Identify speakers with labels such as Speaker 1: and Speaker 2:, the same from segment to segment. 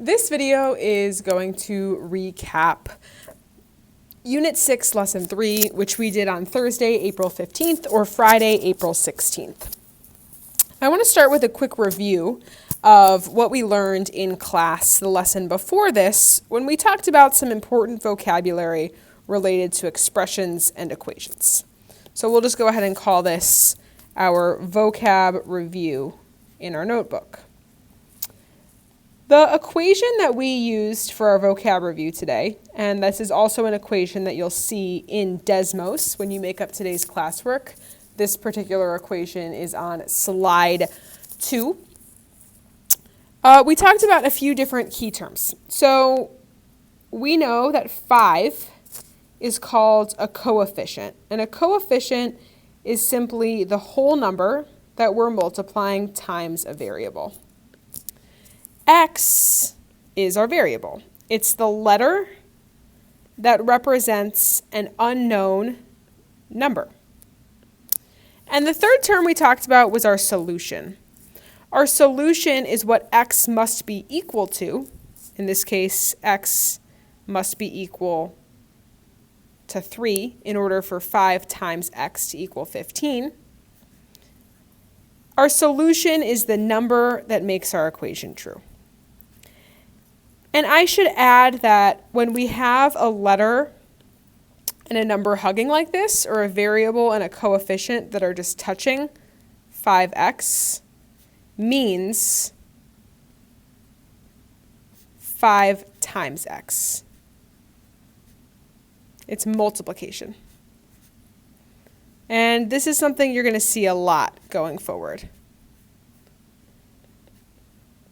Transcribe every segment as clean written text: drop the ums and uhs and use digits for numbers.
Speaker 1: This video is going to recap Unit 6, Lesson 3, which we did on Thursday, April 15th, or Friday, April 16th. I want to start with a quick review of what we learned in class the lesson before this when we talked about some important vocabulary related to expressions and equations. So we'll just go ahead and call this our vocab review in our notebook. The equation that we used for our vocab review today, and this is also an equation that you'll see in Desmos when you make up today's classwork. This particular equation is on slide 2. We talked about a few different key terms. So we know that 5 is called a coefficient, and a coefficient is simply the whole number that we're multiplying times a variable. X is our variable. It's the letter that represents an unknown number. And the third term we talked about was our solution. Our solution is what x must be equal to. In this case, x must be equal to 3 in order for 5 times x to equal 15. Our solution is the number that makes our equation true. And I should add that when we have a letter and a number hugging like this, or a variable and a coefficient that are just touching, 5x means 5 times x. It's multiplication. And this is something you're going to see a lot going forward.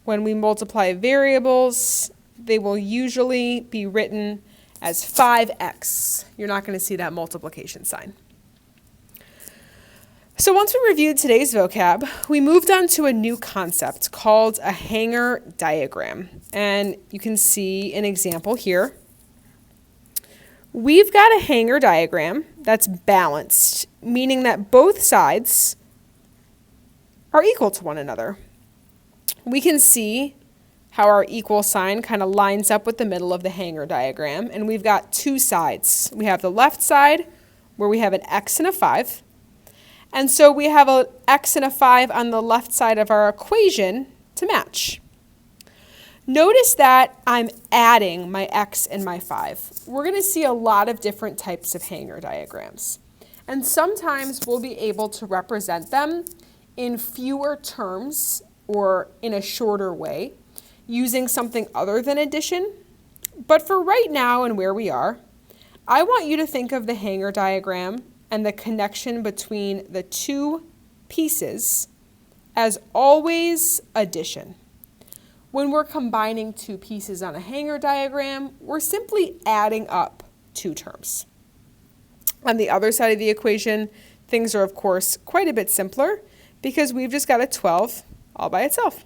Speaker 1: When we multiply variables, they will usually be written as 5x. You're not going to see that multiplication sign. So once we reviewed today's vocab, we moved on to a new concept called a hanger diagram. And you can see an example here. We've got a hanger diagram that's balanced, meaning that both sides are equal to one another. We can see how our equal sign kind of lines up with the middle of the hanger diagram, and we've got two sides. We have the left side where we have an x and a 5, and so we have an x and a 5 on the left side of our equation to match. Notice that I'm adding my x and my 5. We're going to see a lot of different types of hanger diagrams, and sometimes we'll be able to represent them in fewer terms or in a shorter way, using something other than addition. But for right now and where we are, I want you to think of the hanger diagram and the connection between the two pieces as always addition. When we're combining two pieces on a hanger diagram, we're simply adding up two terms. On the other side of the equation, things are of course quite a bit simpler because we've just got a 12 all by itself.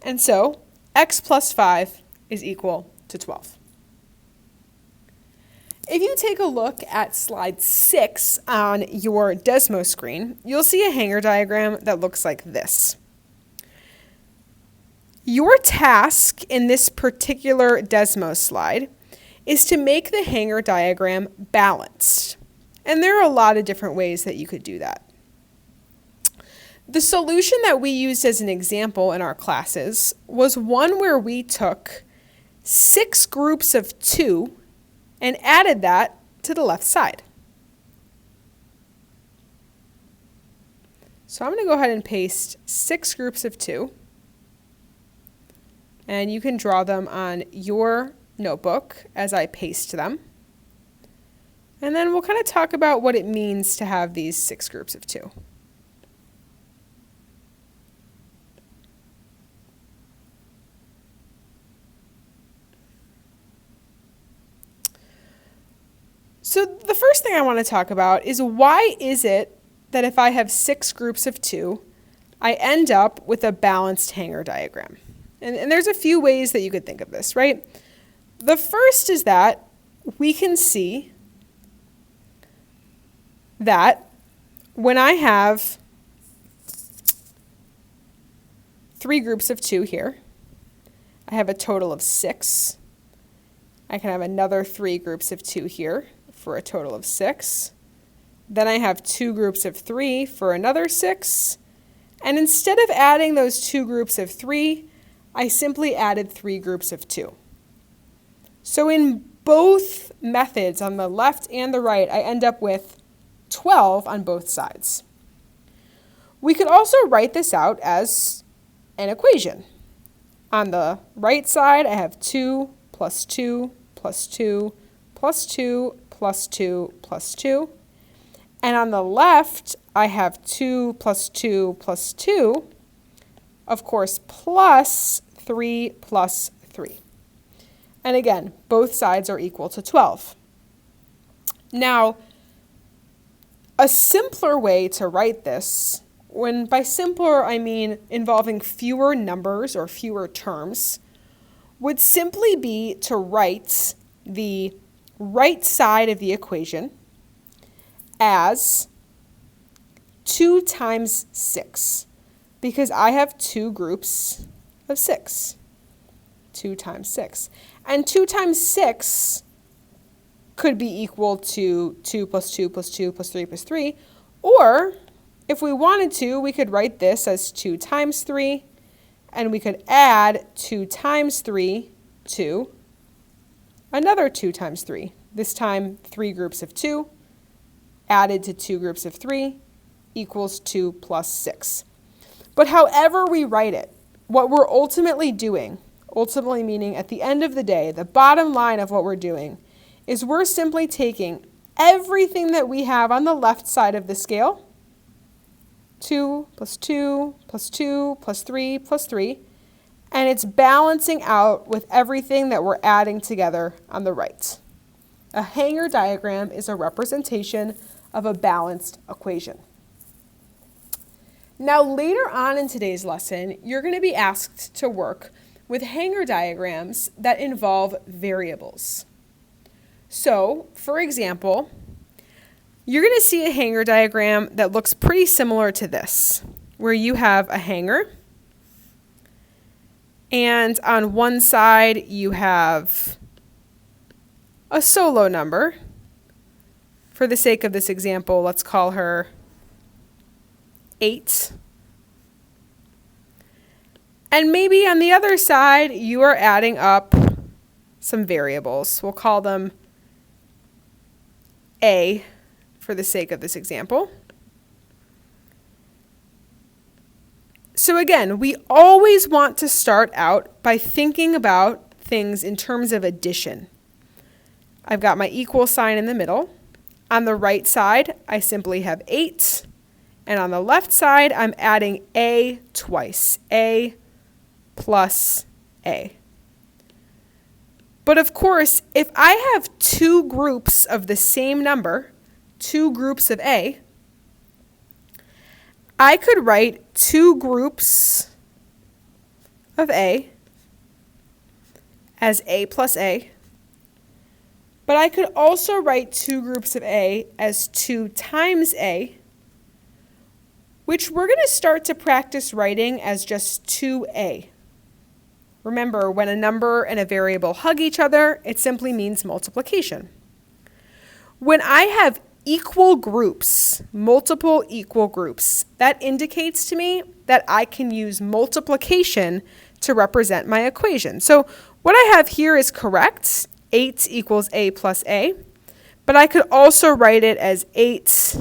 Speaker 1: And so x plus 5 is equal to 12. If you take a look at slide 6 on your Desmos screen, you'll see a hanger diagram that looks like this. Your task in this particular Desmos slide is to make the hanger diagram balanced. And there are a lot of different ways that you could do that. The solution that we used as an example in our classes was one where we took 6 groups of 2 and added that to the left side. So I'm going to go ahead and paste 6 groups of 2, and you can draw them on your notebook as I paste them. And then we'll kind of talk about what it means to have these 6 groups of 2. So the first thing I want to talk about is why is it that if I have 6 groups of 2, I end up with a balanced hanger diagram? And there's a few ways that you could think of this, right? The first is that we can see that when I have 3 groups of 2 here, I have a total of 6. I can have another 3 groups of 2 here for a total of 6. Then I have 2 groups of 3 for another 6. And instead of adding those 2 groups of 3, I simply added 3 groups of 2. So in both methods, on the left and the right, I end up with 12 on both sides. We could also write this out as an equation. On the right side, I have 2 plus 2 plus 2 plus 2 plus 2 plus 2. And on the left, I have 2 plus 2 plus 2, of course, plus 3 plus 3. And again, both sides are equal to 12. Now, a simpler way to write this, when by simpler I mean involving fewer numbers or fewer terms, would simply be to write the right side of the equation as 2 times 6, because I have 2 groups of 6. 2 times 6. And 2 times 6 could be equal to 2 plus 2 plus 2 plus 3 plus 3. Or, if we wanted to, we could write this as 2 times 3, and we could add 2 times 3 to another 2 times 3. This time, 3 groups of 2 added to 2 groups of 3 equals 2 plus 6. But however we write it, what we're ultimately doing, ultimately meaning at the end of the day, the bottom line of what we're doing, is we're simply taking everything that we have on the left side of the scale, 2 plus 2 plus 2 plus 3 plus 3, and it's balancing out with everything that we're adding together on the right. A hanger diagram is a representation of a balanced equation. Now, later on in today's lesson, you're going to be asked to work with hanger diagrams that involve variables. So, for example, you're going to see a hanger diagram that looks pretty similar to this, where you have a hanger, and on one side you have a solo number. For the sake of this example, let's call her 8. And maybe on the other side, you are adding up some variables. We'll call them A for the sake of this example. So again, we always want to start out by thinking about things in terms of addition. I've got my equal sign in the middle. On the right side, I simply have 8. And on the left side, I'm adding A twice. A plus A. But of course, if I have 2 groups of the same number, 2 groups of A, I could write 2 groups of A as A plus A. But I could also write 2 groups of A as 2 times A, which we're going to start to practice writing as just 2A. Remember, when a number and a variable hug each other, it simply means multiplication. When I have equal groups, multiple equal groups, that indicates to me that I can use multiplication to represent my equation. So what I have here is correct. 8 equals A plus A. But I could also write it as 8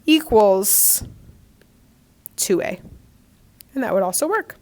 Speaker 1: equals 2A. And that would also work.